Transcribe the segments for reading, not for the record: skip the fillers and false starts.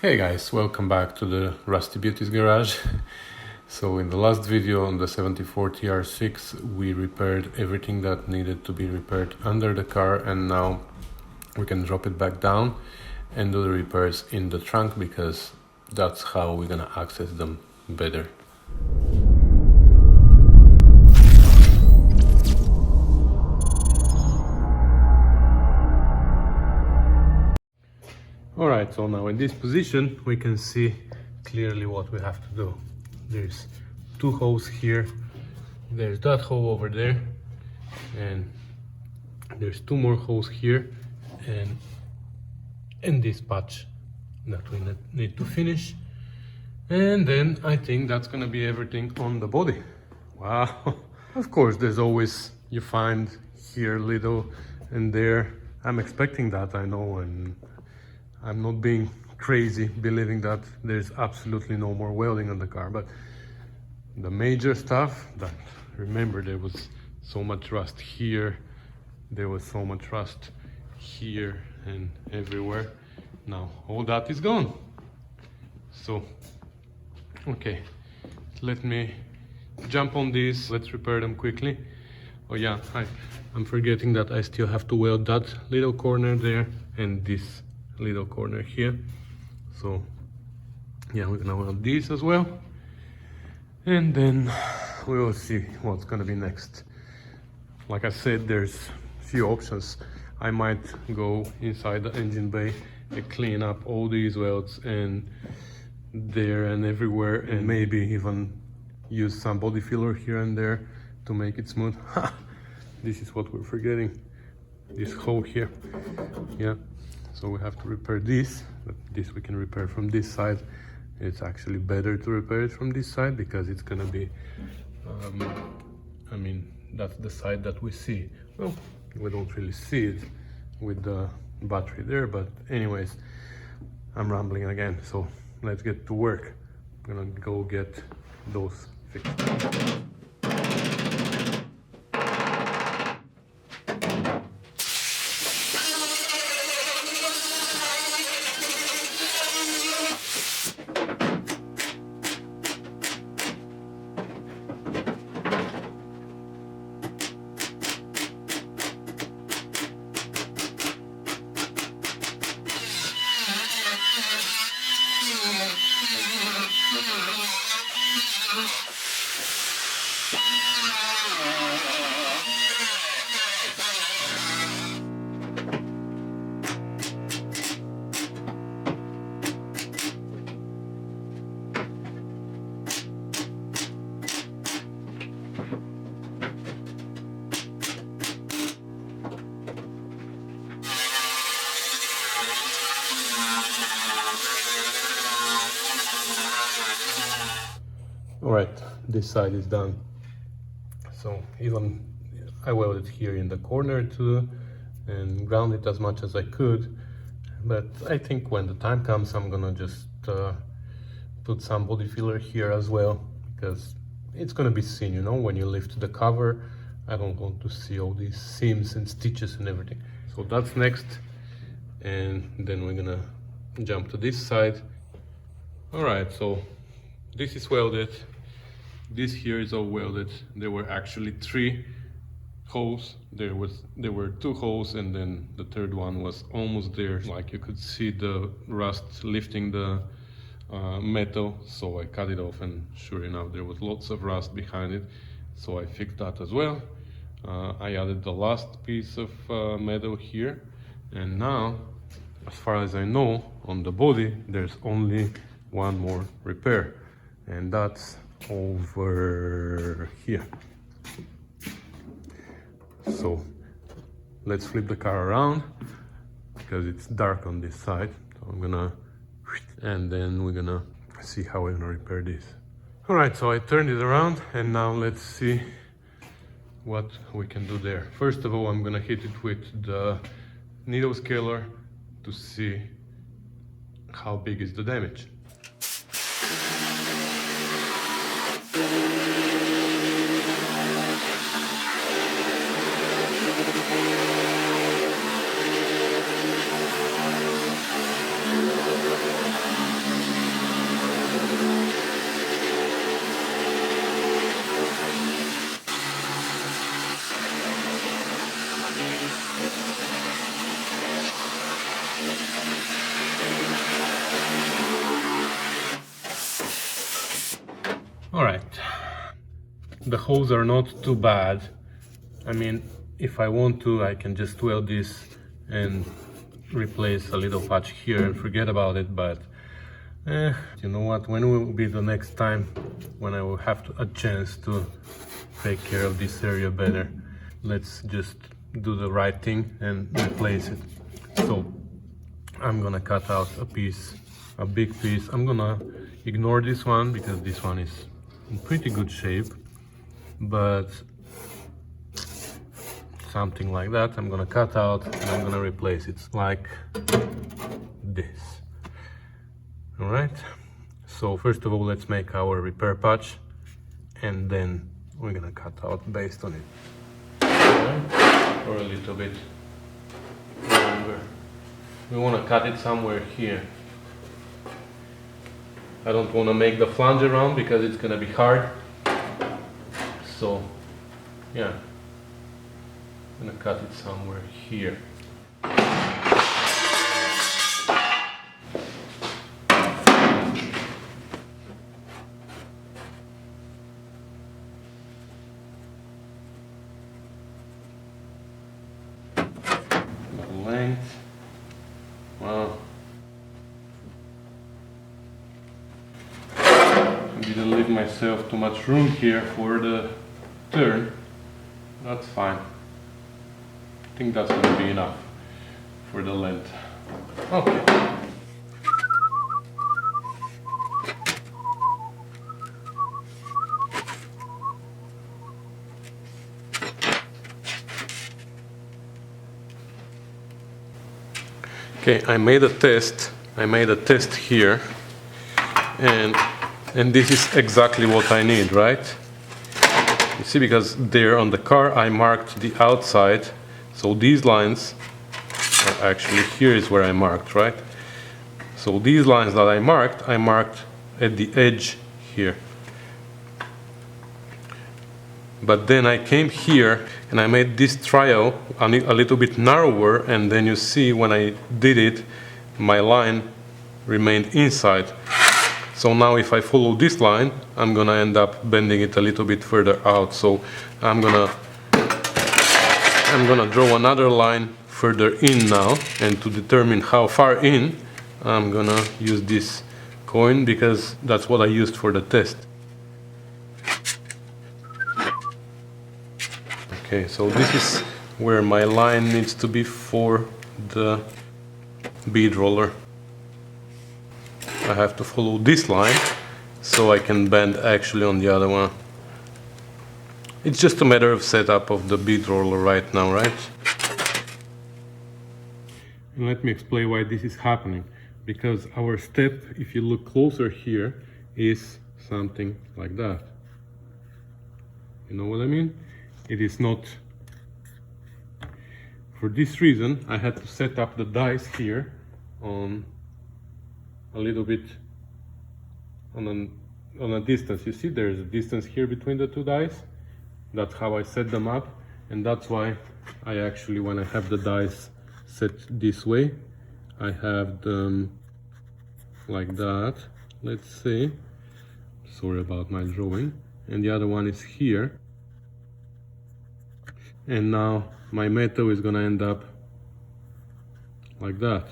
Hey guys, welcome back to the Rusty Beauty's garage. So in the last video on the 74 TR6 we repaired everything that needed to be repaired under the car, and now we can drop it back down and do the repairs in the trunk because that's how we're gonna access them better. Alright, so now in this position we can see clearly what we have to do. There's two holes here, there's that hole over there, and there's two more holes here, and this patch that we need to finish. And then I think that's gonna be everything on the body. Wow. Of course, there's always, you find here little and there. I'm expecting that, I know, and I'm not being crazy believing that there's absolutely no more welding on the car, but the major stuff, that, remember, there was so much rust here, there was so much rust here and everywhere. Now all that is gone. So okay, let me jump on this, let's repair them quickly. Oh yeah, I'm forgetting that I still have to weld that little corner there and this little corner here. So yeah, we're gonna weld these as well, and then we will see what's gonna be next. Like I said, there's few options. I might go inside the engine bay and clean up all these welds and there and everywhere, and maybe even use some body filler here and there to make it smooth. This is what we're forgetting, this hole here. Yeah, so we have to repair this, but this we can repair from this side. It's actually better to repair it from this side because it's gonna be I mean, that's the side that we see. Well, we don't really see it with the battery there, but anyways, I'm rambling again, so let's get to work. I'm gonna go get those fixed. Alright, this side is done. So even I welded here in the corner too and ground it as much as I could, but I think when the time comes I'm gonna just put some body filler here as well, because it's gonna be seen, you know, when you lift the cover. I don't want to see all these seams and stitches and everything. So that's next, and then we're gonna jump to this side. Alright, so this is welded. This here is all welded. There were actually three holes. There were two holes, and then the third one was almost there. Like you could see the rust lifting the metal, so I cut it off, and sure enough there was lots of rust behind it, so I fixed that as well. I added the last piece of metal here, and now, as far as I know, on the body there's only one more repair, and that's over here. So let's flip the car around because it's dark on this side. So I'm gonna, and then we're gonna see how we're gonna repair this. All right, so I turned it around, and now let's see what we can do there. First of all, I'm gonna hit it with the needle scaler to see how big is the damage. All right, the holes are not too bad. I mean, if I want to, I can just weld this and replace a little patch here and forget about it, but you know what, when will be the next time when I will have a chance to take care of this area better? Let's just do the right thing and replace it. So I'm gonna cut out a piece, a big piece. I'm gonna ignore this one because this one is in pretty good shape, but something like that I'm gonna cut out and I'm gonna replace it like this. All right, so first of all, let's make our repair patch and then we're gonna cut out based on it. Right? Or a little bit longer. We want to cut it somewhere here. I don't want to make the flange around because it's gonna be hard. So yeah, I'm gonna cut it somewhere here. Length. Wow. I didn't leave myself too much room here for the turn. That's fine. I think that's going to be enough for the length. Okay. Okay, I made a test here, and this is exactly what I need, right? You see, because there on the car I marked the outside, so these lines are actually, here is where I marked, right? So these lines that I marked at the edge here. But then I came here and I made this trial a little bit narrower, and then you see when I did it, my line remained inside. So now if I follow this line, I'm gonna end up bending it a little bit further out. So I'm gonna draw another line further in now, and to determine how far in, I'm gonna use this coin because that's what I used for the test. Okay, so this is where my line needs to be for the bead roller. I have to follow this line so I can bend actually on the other one. It's just a matter of setup of the bead roller right now, right? And let me explain why this is happening. Because our step, if you look closer here, is something like that. You know what I mean? It is not. For this reason, I had to set up the dice here on a little bit on a distance. You see, there's a distance here between the two dice. That's how I set them up, and that's why I actually, when I have the dice set this way, I have them like that. Let's say, sorry about my drawing, and the other one is here. And now my metal is gonna end up like that.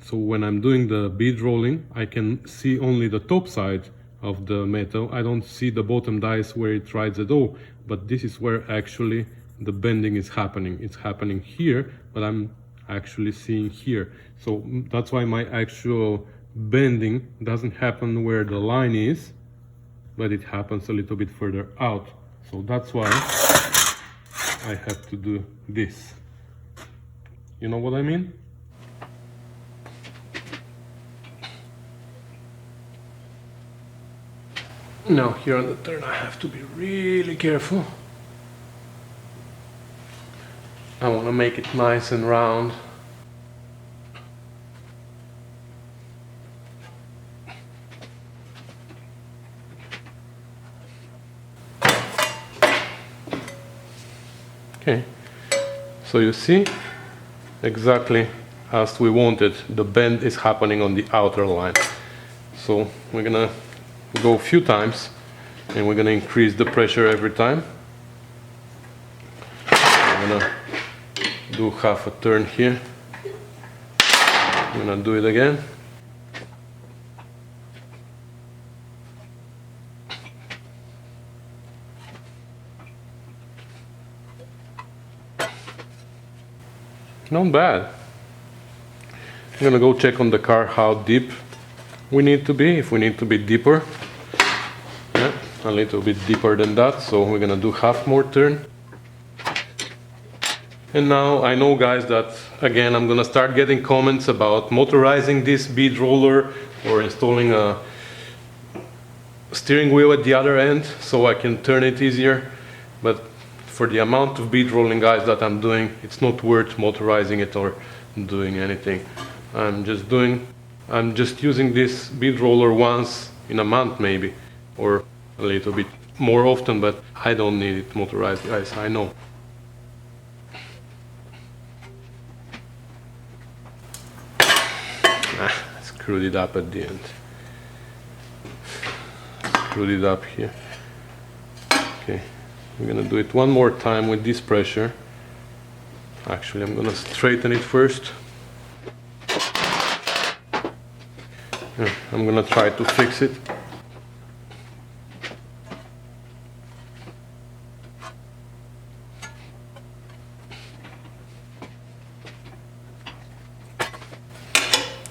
So when I'm doing the bead rolling, I can see only the top side of the metal. I don't see the bottom dice where it rides at all, but this is where actually the bending is happening. It's happening here, but I'm actually seeing here. So that's why my actual bending doesn't happen where the line is, but it happens a little bit further out. So that's why I have to do this. You know what I mean? Now here on the turn I have to be really careful. I want to make it nice and round. Okay, so you see, exactly as we wanted, the bend is happening on the outer line. So we're gonna go a few times and we're gonna increase the pressure every time. I'm gonna do half a turn here. I'm gonna do it again. Not bad. I'm gonna go check on the car how deep we need to be, if we need to be deeper. Yeah, a little bit deeper than that, so we're gonna do half more turn. And now I know, guys, that again I'm gonna start getting comments about motorizing this bead roller or installing a steering wheel at the other end so I can turn it easier, but for the amount of bead rolling, guys, that I'm doing, it's not worth motorizing it or doing anything. I'm just using this bead roller once in a month maybe, or a little bit more often, but I don't need it motorized, guys, I know. Screwed it up at the end. Screwed it up here. Okay. I'm gonna do it one more time with this pressure. Actually, I'm gonna straighten it first. Yeah, I'm gonna try to fix it.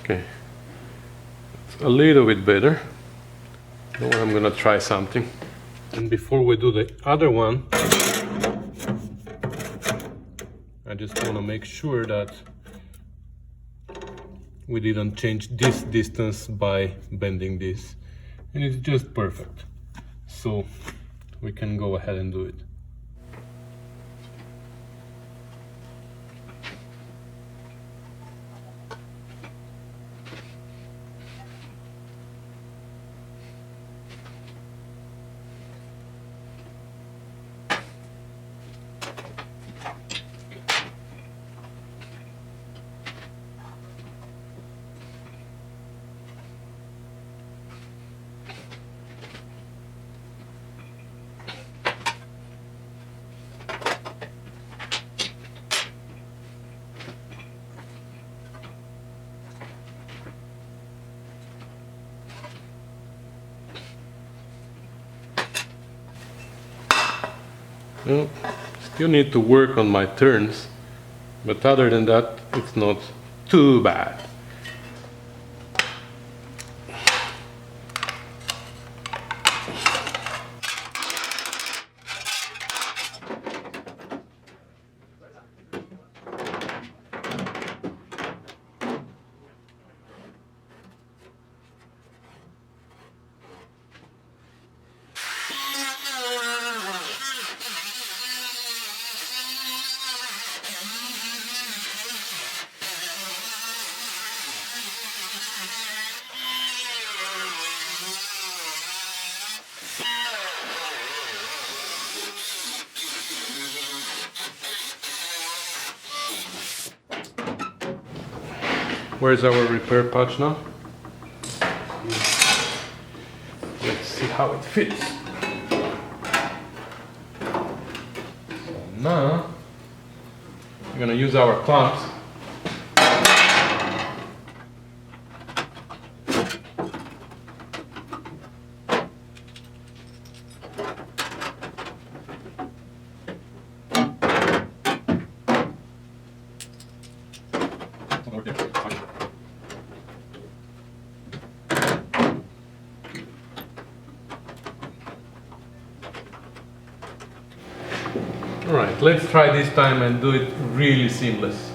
Okay, it's a little bit better. Now I'm gonna try something. And before we do the other one, I just want to make sure that we didn't change this distance by bending this. And it's just perfect. So we can go ahead and do it. Well, still need to work on my turns, but other than that, it's not too bad. Where's our repair patch now? Let's see how it fits. So now we're gonna use our clamps. Alright, let's try this time and do it really seamless.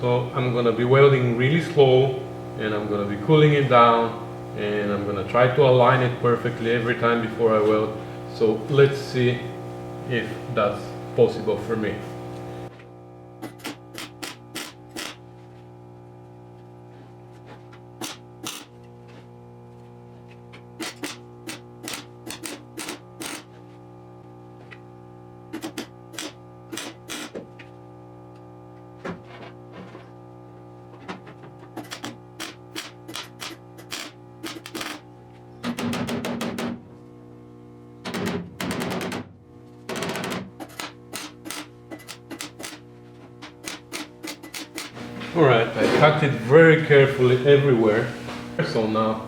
So I'm gonna be welding really slow and I'm gonna be cooling it down and I'm gonna try to align it perfectly every time before I weld. So let's see if that's possible for me. Alright, I cut it very carefully everywhere. So now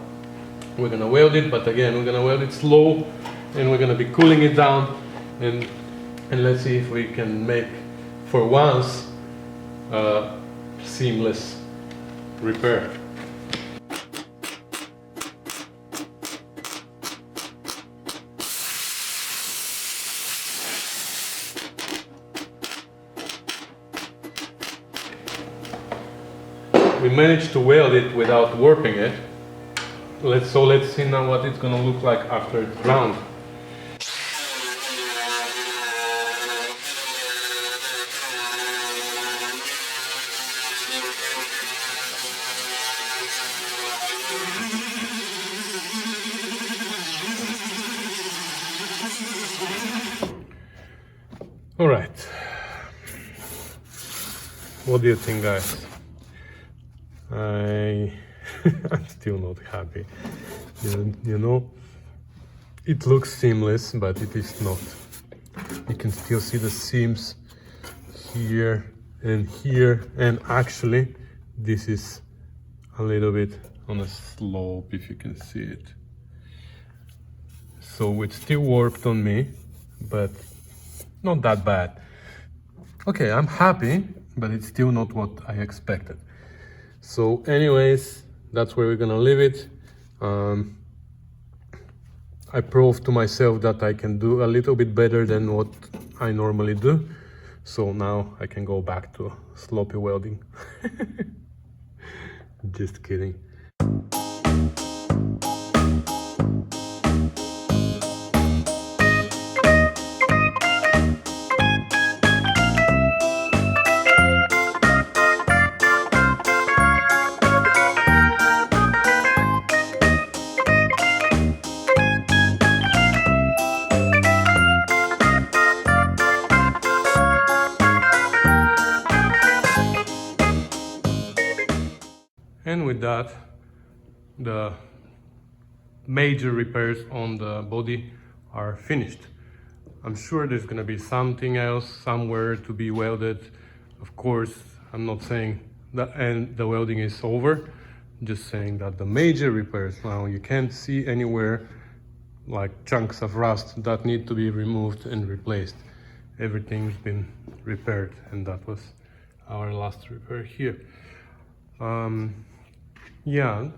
we're gonna weld it, but again we're gonna weld it slow and we're gonna be cooling it down and let's see if we can make for once seamless repair. We managed to weld it without warping it. Let's see now what it's gonna look like after it's ground. All right. What do you think, guys? I'm still not happy. You know, it looks seamless, but it is not. You can still see the seams here, and actually this is a little bit on a slope, if you can see it. So it's still warped on me, but not that bad. Okay, I'm happy, but it's still not what I expected. So anyways, that's where we're gonna leave it. I proved to myself that I can do a little bit better than what I normally do. So now I can go back to sloppy welding. Just kidding. And with that, the major repairs on the body are finished. I'm sure there's gonna be something else somewhere to be welded. Of course, I'm not saying that and the welding is over, just saying that the major repairs, now you can't see anywhere like chunks of rust that need to be removed and replaced. Everything's been repaired, and that was our last repair here. Yeah,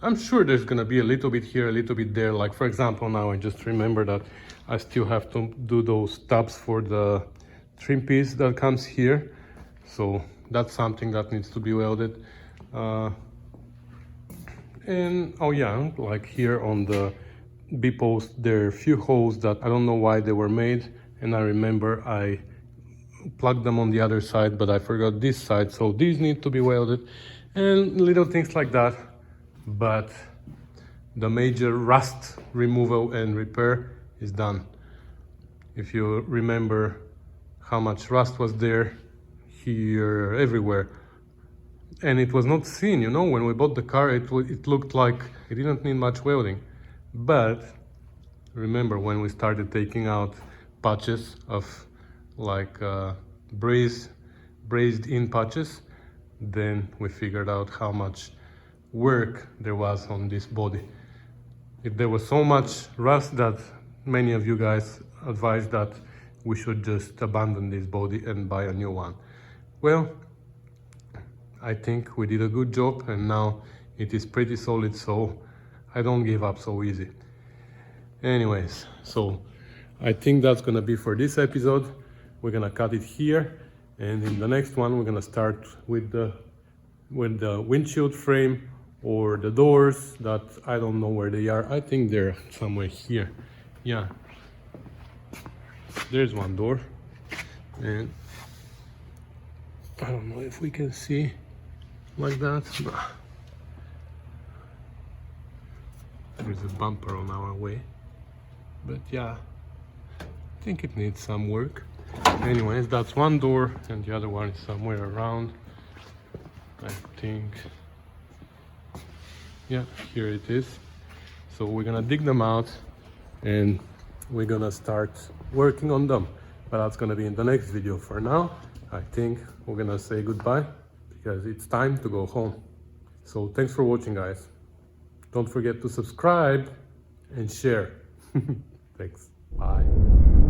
I'm sure there's gonna be a little bit here, a little bit there. Like for example, now I just remember that I still have to do those tabs for the trim piece that comes here. So that's something that needs to be welded. And oh yeah, like here on the B-post, there are a few holes that I don't know why they were made. And I remember I plugged them on the other side, but I forgot this side. So these need to be welded. And little things like that, but the major rust removal and repair is done. If you remember how much rust was there, here, everywhere, and it was not seen, you know, when we bought the car, it looked like it didn't need much welding. But remember when we started taking out patches of like brazed in patches, then we figured out how much work there was on this body. There was so much rust that many of you guys advised that we should just abandon this body and buy a new one. Well, I think we did a good job, and now it is pretty solid, so I don't give up so easy. Anyways, so I think that's gonna be for this episode. We're gonna cut it here. And in the next one, we're gonna start with the windshield frame or the doors that I don't know where they are. I think they're somewhere here. Yeah, there's one door, and I don't know if we can see like that. There's a bumper on our way, but yeah, I think it needs some work. Anyways, that's one door, and the other one is somewhere around, I think. Yeah, here it is. So we're gonna dig them out and we're gonna start working on them, but that's gonna be in the next video. For now, I think we're gonna say goodbye. because it's time to go home. So thanks for watching, guys. Don't forget to subscribe and share. Thanks. Bye.